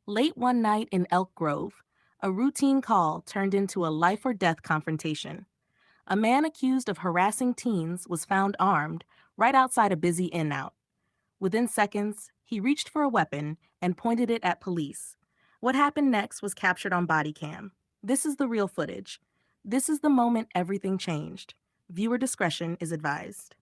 Late one night in Elk Grove, a routine call turned into a life-or-death confrontation. A man accused of harassing teens was found armed right outside a busy in-out. Within seconds, he reached for a weapon and pointed it at police. What happened next was captured on Bodycam. This is the real footage. This is the moment everything changed. Viewer discretion is advised.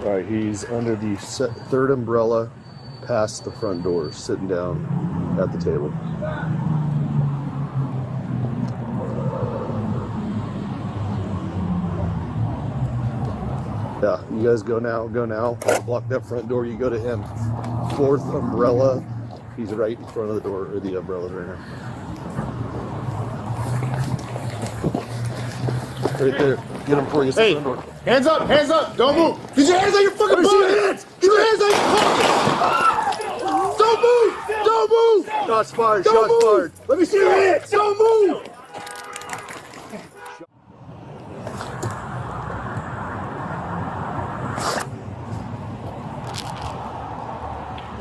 All right, he's under the third umbrella past the front door, sitting down at the table. Yeah, you guys go now, I'll block that front door, you go to him. Fourth umbrella, he's right in front of the door, or the umbrella right now. Right there, get him before he gets to the front door. Hands up, don't move. Get your hands on your fucking pockets. Get your hands on your pockets. Don't move. Shots fired, Don't shots move. fired. Let me see your hands. Don't move.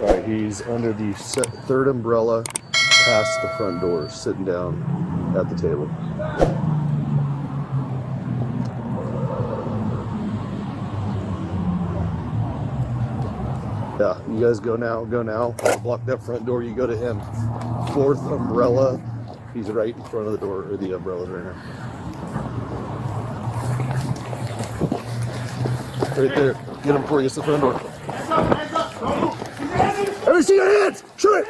All right, he's under the third umbrella past the front door, sitting down at the table. Yeah, you guys go now, I'll block that front door, you go to him. Fourth umbrella, he's right in front of the door, or the umbrella right now. Right there, get him before he gets to the front door. Hands up, don't move. Let me see your hands! Shoot it!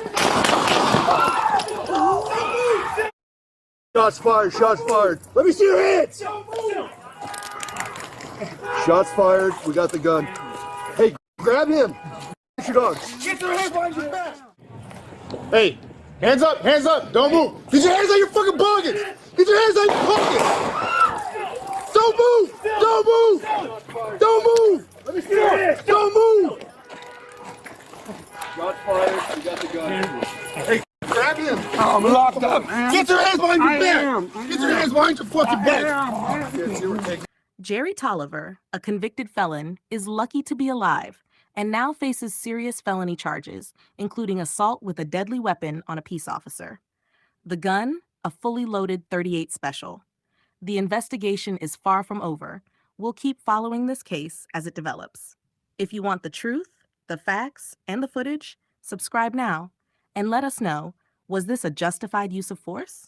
Shots fired! Let me see your hands! Shots fired, we got the gun. Hey, grab him! Your dogs. Get your hands behind your back. Hey, hands up, don't move. Get your hands on your fucking pockets. Get your hands on your pockets. Don't move. Let me see your hands. Don't move. Shots fired, we got the gun. Hey, grab him. I'm locked up, man. Get your hands behind your back. am. Get your hands behind your fucking back. Jerry Tolliver, a convicted felon, is lucky to be alive and now faces serious felony charges, including assault with a deadly weapon on a peace officer. The gun, a fully loaded .38 Special. The investigation is far from over. We'll keep following this case as it develops. If you want the truth, the facts, and the footage, subscribe now and let us know, was this a justified use of force?